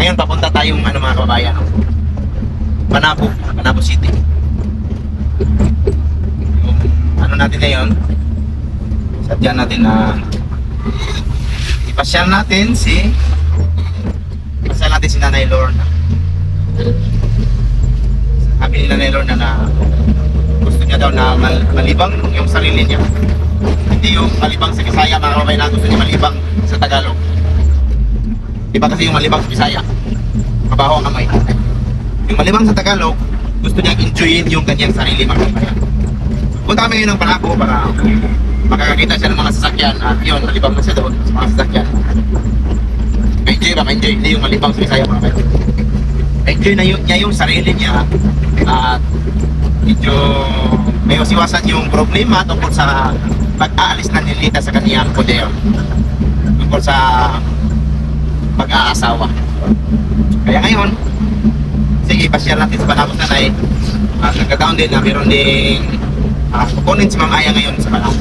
Ngayon, papunta tayong ano mga kababayan, no? Panabo City. Yung ano natin ngayon, sadya natin na ipasyal natin si Nanay Lorna. Sabi ni Nanay Lorna na gusto niya daw na malibang yung sarili niya. Hindi yung malibang sa Bisaya, mga kababayan, na gusto niya malibang sa Tagalog. Iba kasi yung malibang sa Bisaya, mabaho ang kamay. Yung malibang sa Tagalog, gusto niyang enjoyin yung kanyang sarili, mga kababayan. Punta kami ngayon ng Panabo para makakakita siya ng mga sasakyan at yun, malibang na siya doon sa mga sasakyan. Ma-enjoy ba? Ma-enjoy. Hindi yung malibang sa Bisaya, mga kababayan. Ma-enjoy na niya yung sarili niya at medyo may usiwasan yung problema tungkol sa pag-aalis na ni Lita sa kaniyang poder, tungkol sa pag-aasawa. Kaya ngayon, sige, pasyal natin sa Panabo Nanay. Nagkataon din na meron ding kukunin si Ma'am Aya ngayon sa Panabo.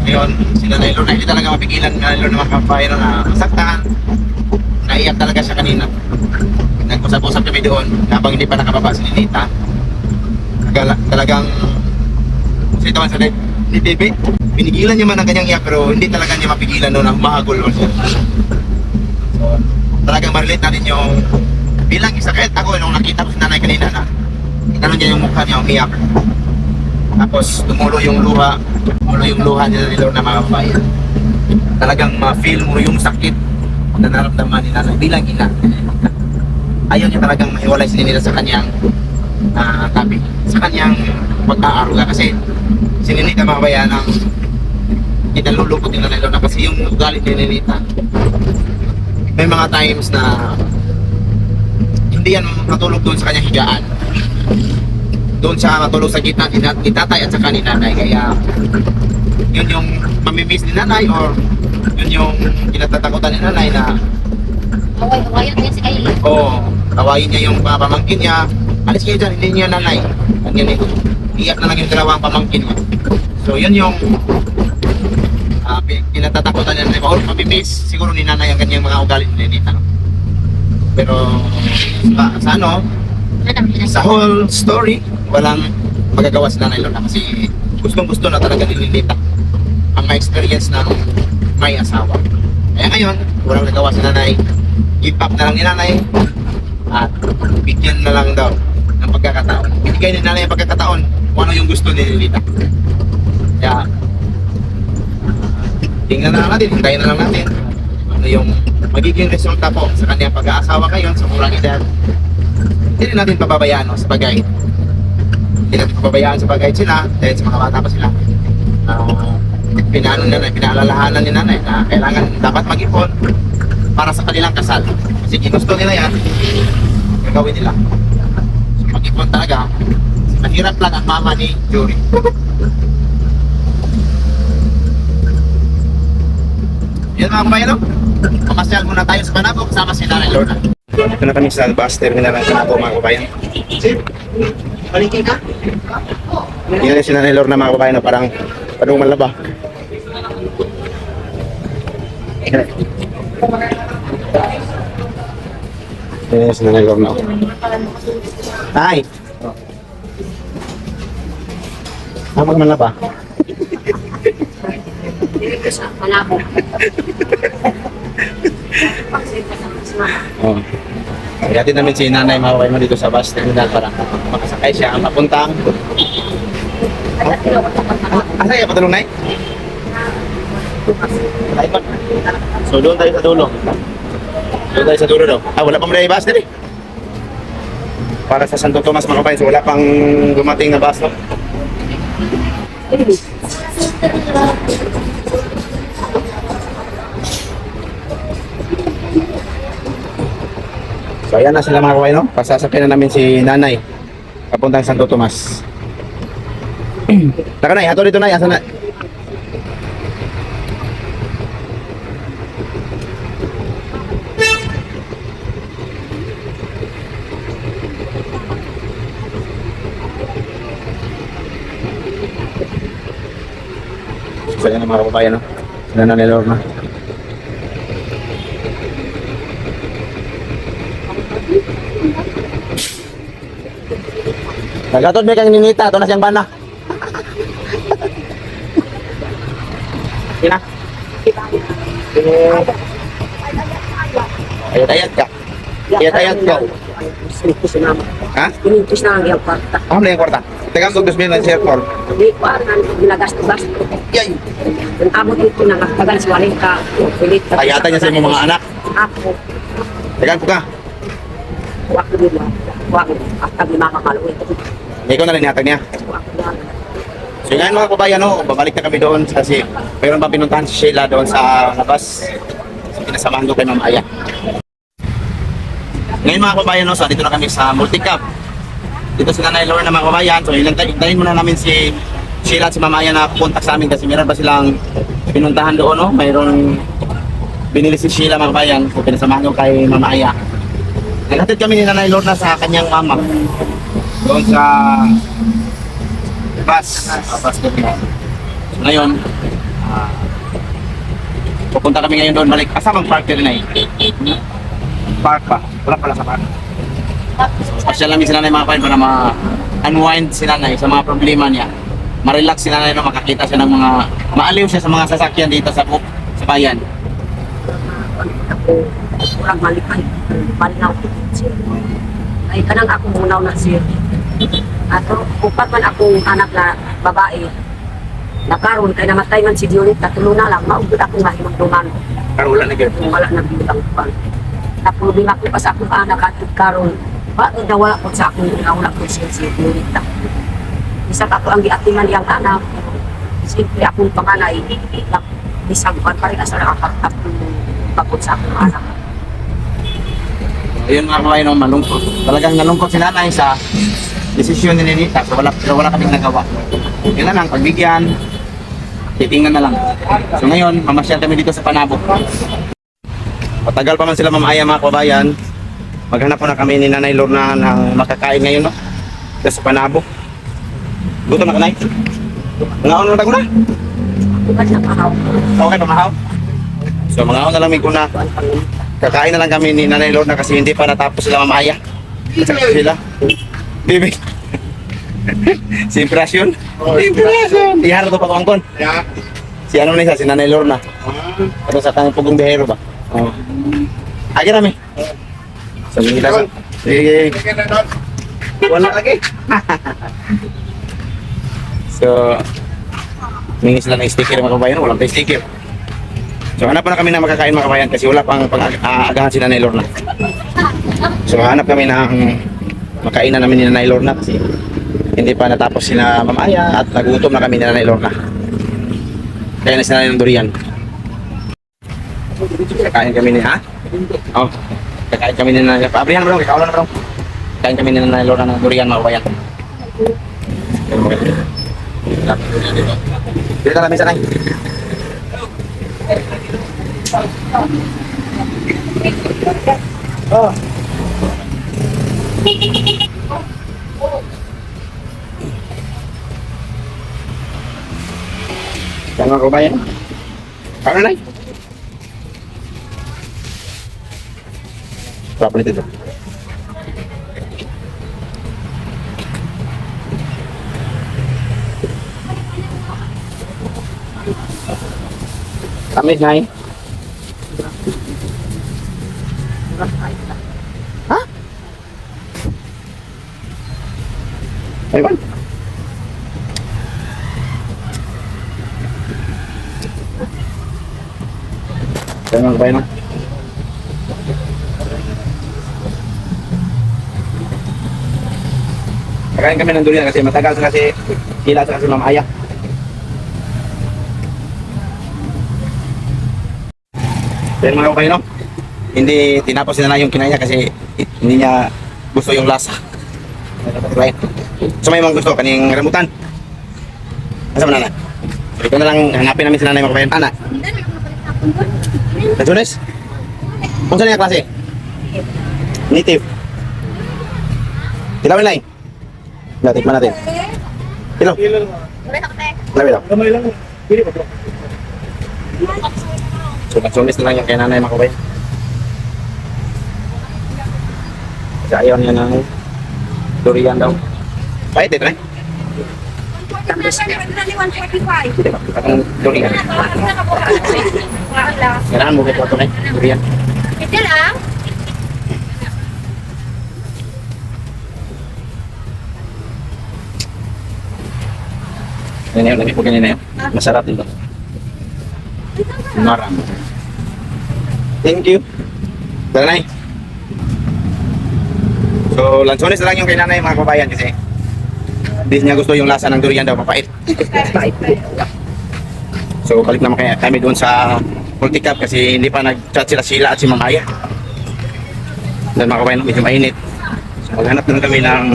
Ngayon, si Nanay Lorna, hindi talaga mapigilan ni Nanay Lorna makapapayan na masaktan. Naiyak talaga siya kanina. Nag-usap-usap kami doon habang hindi pa nakababa si Lita. Talagang ito sa ni Bebe, pinigilan niya man ang kanyang iyak pero hindi talaga niya mapigilan doon na humahagol siya. So, talagang ma-relate natin yung bilang isa, kahit ako nung nakita ko si Nanay kanina na gano'n niya yung mukha niya umiyak. Tapos tumulo yung luha niya ni Lorna, mga kababayan. Talagang ma-feel mo yung sakit na naramdaman ni Nanay bilang ina. Ayaw niya talagang mahiwalay si Ninita sa kanyang tabi, sa kanyang pag-aaruga kasi si Ninita, mga kababayan, ang kinalulukot ni Nanay Lorna kasi yung ugali ni Ninita. May mga times na hindi yan matulog doon sa kanyang higaan. Doon siya matulog sa gitna ni tatay at saka ni nanay. Kaya yun yung mamimiss ni nanay or yun yung kinatatakutan ni nanay na Away-awayan din si Kylie. oo, tawayin niya yung pamangkin niya. Alis kayo dyan, hindi niya nanay. Ganyan iyak na lang yung dalawang pamangkin niya. So yun yung kinatatakutan niya na or mamimiss siguro ni nanay ang kanyang mga ugali ni Ninita. Pero sa ano, sa whole story, walang magagawa si Nanay Lorna kasi gustong-gusto na talaga ni Ninita ang ma-experience na may asawa. Kaya ngayon, walang nagawa si Nanay. Give up na lang ni Nanay at bigyan na lang daw ng pagkakataon. Binigay ni Nanay ang pagkakataon kung ano yung gusto ni Ninita. Kaya tingnan na lang natin, hintayin na lang natin ano yung magiging resulta po sa kanyang pag-aasawa ngayon sa murang edad. Hindi rin natin pababayaan, no, sa bagay. Hindi natin pababayaan sa bagay sila dahil sa mga bata pa sila. Pinaalalahanan ni Nanay na kailangan dapat mag-ipon para sa kanilang kasal. Kasi ginusto nila yan, gagawin nila. So mag-ipon talaga. Mahirap lang ang mama ni Jory. Yan mga kabayan, no? Pamasyal muna tayo sa Panabo kasama si Nanay Lorna. Ito na kami sa bus terminal ng Panabo, mga kabayan. Balikin ka? Yan na si Nanay Lorna, mga kabayan, no? Parang malaba. Yan na si Nanay Lorna. Ay! Kapag malaba? Sa Panabo. Oh. Ihatid namin si Nanay, mga kabayan, dito sa bus terminal para makasakay siya ang papuntang. Asa kaya patulong, Nay? So doon tayo sa dulo. Doon tayo sa dulo daw. Wala pang may bus din eh. Para sa Santo Tomas, mga kabayan, so wala pang dumating na bus, no? So ayan na sila, mga kabayan, no? Pasasakyan na namin si Nanay papuntang Santo Tomas. Taka, Nay, ato dito, Nay. Asa na? So ayan na, mga kabayan, no? Sila Nanay Lorna. Nagatod may kang ninita, ito na siyang bana. Sina? Ayat-ayat ka. Ayat-ayat ka. Sinipis na naman. Ha? Sinipis na ang iyang kwarta. Ano na yung kwarta? Tegang sugdos mo ng share call. Hindi ko alam, ginagas-gasto. Yay! Kung abot ito na nagtagal si Walita, pilit. Ayatan niya sa imong mga anak. Ako, Tegang ko ka. wako din lang. Wako, after lima kakaluwi. Ikaw na rin hatag niya. Wako lang. So ngayon mga kabayan, no, babalik na kami doon kasi mayroon pa pinuntahan si Sheila doon sa labas. So pinasamahan ko kay Ma'am Aya. Ngayon mga kabayan, no, so dito na kami sa Multicap. Dito si Nanay Lorna mga kabayan. So hintayin muna namin si Sheila at si Ma'am Aya na contact sa amin kasi meron pa silang pinuntahan doon. No? Mayroong binili si Sheila mga kabayan. So pinasamahan ko kay Ma'am Aya. Naghatid kami ni Nanay Lorna sa kanyang mama. Doon sa bus doon. So, ngayon, pupunta kami ngayon doon balik. Asa mag-park din na Park pa. Wala pala sa park. So, pasyal namin si Nanay mga kabayan para ma-unwind si Nanay sa mga problema niya. Ma-relax si Nanay na makakita siya ng mga maaliw siya sa mga sasakyan dito sa bayan. Ako, kurang malikay. Malinaw. Ay, kanang ako munaw na siya. Ato, upat man akong anak na babae. Nakaroon, kay namatay man si Dionita, tulo na lang, maugod akong mahimagduman. Pero wala na ganyan. Kung wala na bilang pa. Napulubing ako pa sa akong anak at karon. Bakit na wala ko sa akong wala ko siya si Dionita. Isa ka ang giatiman niyang anak. Siyempre akong panganay, bisagpan pa rin asa nakakatap bakit sa akong anak. Ayun mga kabayan, no, malungkot. Talagang nalungkot si Nanay sa desisyon ni Ninita. So wala kaming nagawa. Yun na lang, pagbigyan, titingnan na lang. So ngayon, mamasyal kami dito sa Panabo. Matagal pa man sila Ma'am Aya mga kabayan. Maghanap po na kami ni Nanay Lorna ng makakain ngayon, no? Dito sa Panabo. Gutom na ka, Nay? Ngaon na ko na? Bukan na kahaw. Okay, pamahaw? So mga na lang may kuna. Kakain na lang kami ni Nanay Lorna kasi hindi pa natapos sila Ma'am Aya. Sila. Bibi. Si Impresyon. Impresyon. Iharo to pa ko angkon. Si ano na isa, si Nanay Lorna. Ito sa tanong pugong bihero ba? Oo. Agi na mi. So, kita sa. Sige. Wala lagi. So, mingi sila ng sticker mga kabayan. Walang pa sticker. So, hanap pa na kami na makakain mga kabayan kasi wala pang pag-aagahan si Nanay Lorna. So, hanap kami ng makainan namin ni Nanay Lorna kasi hindi pa natapos sila Ma'am Aya at nagutom na kami ni Nanay Lorna. Kaya na sila ng durian. Kakain kami ni Oh. Kakain kami ni Nanay Lorna. Abrihan bro, kaulan na bro. Kakain kami ni Nanay Lorna ng durian mga kabayan. Dito na minsan ay. Oh. Jangan kau bayar. Kau naik. Berapa menit itu? Kami naik. Hah? Ayo, Bang. Jangan lupain, Bang. Kakain kami ng durian kasi matagal kasi hila sa kasi Ma'am Aya. Pero mga kabayan, no? Hindi tinapos nila yung kinaya kasi hindi niya gusto yung lasa. Right? So may mga gusto, kaning rambutan. Asa man na? Ito na lang hanapin namin si Nanay mga kabayan. Ana? Najunes? Kung saan yung klase? Native. Kilawin lang. Tikman natin. Kilo? Kilawin lang. Kamay lang. Pili pa bro. So, nagsumis na lang yung kay Nanay mga kabayan. Kasi ayaw niya ng durian daw. Pahit ito eh. Ang durian. Kailangan mo ito ito eh. Durian. Ito lang. Yan yun, lagi po ganyan na yun. Masarap dito. Marami. Thank you. Tara na eh. So, lansones na lang yung kay nanay mga kabayan kasi hindi niya gusto yung lasa ng durian daw, mapait. So, balik naman kami doon sa multi-cup kasi hindi pa nag-chat sila at si Mamaya. Dahil mga kabayan, medyo mainit. So, maghanap na lang kami na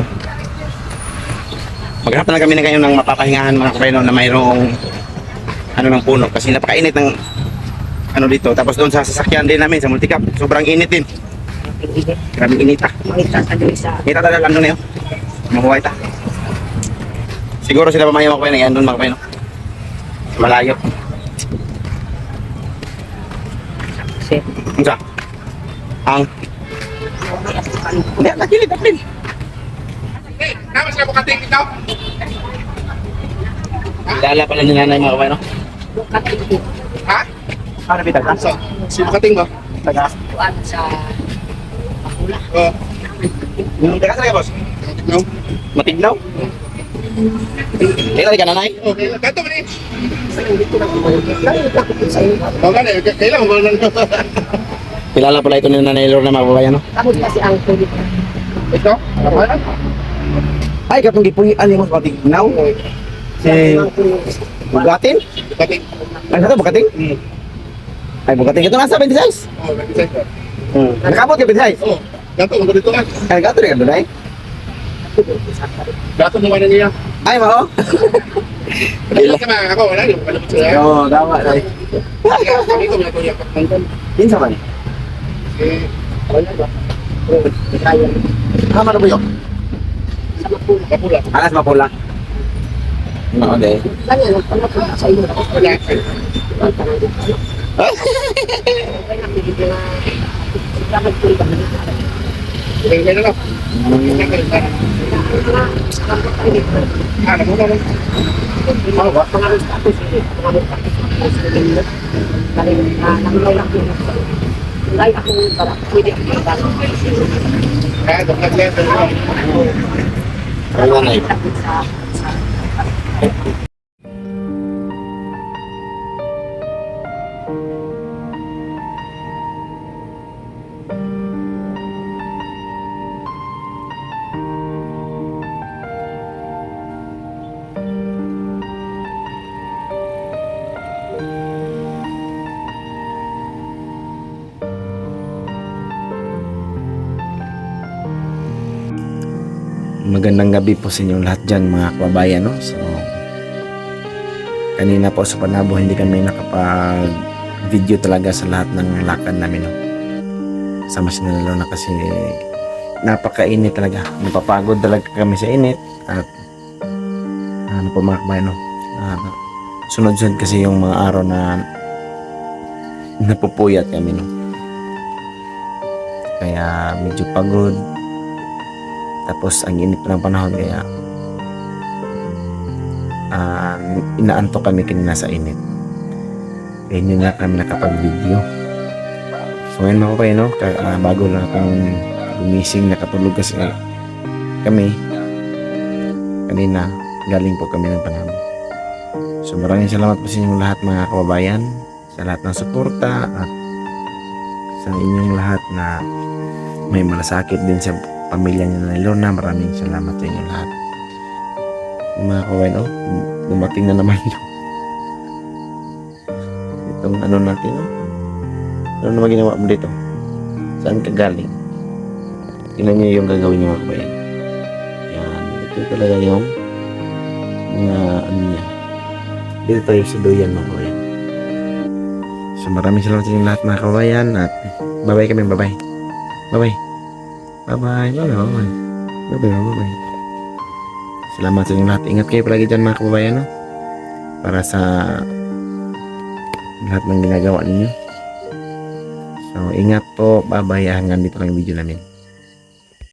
ngayon ng mapapahingahan mga kabayan na mayroong ano ng puno kasi napakainit ng ano dito. Tapos doon sa sasakyan din namin sa multi-cup, sobrang init din. Grabing inita. Kita talaga lang doon na yun. Mahuway ta. Siguro sila mamaya mga kabayan, yan doon mga kabayan. Malayo. Ano sa? Ang? Hindi, nakilid, nakilid. Hey, naman sila bukating ito. Kilala pala ni nanay mga kabayan, no? Ha? Ano bitag? So, si bukating ba? Taga? Sa Oo. Yung taga sa boss? No? Matiglaw? Kilala ka nanay? Okay, ganito man eh. Oo, gani. Kailan mo ba lang? Kilala pala ito ni nanay Lorna mga kabayan, no? Tapos kasi ang kulit. Ito? Kapalan? Ay, katong gipuyan yung mas matignaw. Si Bugatin? Bukating. Ano sa Bugatin? Ay, Bugatin. Ito nasa 26. Oo, nag-decide ka. Nakabot ka 26. Oo. Ganito, mo dito ka. Ay, gato rin ka doon ay. Gato mo ba na niya? Ay, mao. Kailan ka mga ako, wala yung kalabot sila. Oo, tama. Ay. Kami ko, wala ko yung kapangkan. Yun sa man. Eh, Wala ba? Tama na ba yun? kapula. Alas mapula. Oo, de. Ganyan, nagpanapunta sa iyo. Wala. Okay, kaya na lang. Ano mo naman? Ano ba? Mga status ini, mga status. Ay, ako para pwede ako magano. Kaya, nag-letter mo. Ay, nanay. Magandang gabi po sa inyong lahat dyan mga kababayan, no? So, kanina po sa Panabo hindi kami nakapag-video talaga sa lahat ng lakad namin, no? Kasama si Nalalo na kasi napakainit talaga. Napapagod talaga kami sa init at ano po mga kababayan, no? Sunod-sunod kasi yung mga araw na napupuyat kami, no? Kaya medyo pagod. Tapos ang init pa ng panahon kaya inaantok kami kanina sa init. Kaya hindi na kami nakapag-video. So ngayon mga kababayan, no? Bago lang akong gumising, nakatulog kasi kami. Kanina galing po kami ng Panabo. So maraming salamat po sa inyong lahat mga kababayan. Sa lahat ng suporta at sa inyong lahat na may malasakit din sa pamilya niya na Lorna. Maraming salamat sa inyo lahat mga kawain. Dumating na naman itong ano natin, ano naman ginawa mo dito, saan ka galing, tingnan nyo yung gagawin nyo mga kawain. Yan, ito talaga yung mga ano niya dito tayo sa duyan mga kawain. So maraming salamat sa inyo lahat mga kawayan at bye bye kami, bye bye. Bye-bye. Bye-bye. Bye-bye. Bye-bye. Bye-bye. Salamat sa inyo lahat. Ingat kayo palagi dyan mga kababayan, no? Para sa lahat ng ginagawa ninyo. So, ingat po. Bye-bye. Hanggang dito lang yung video namin.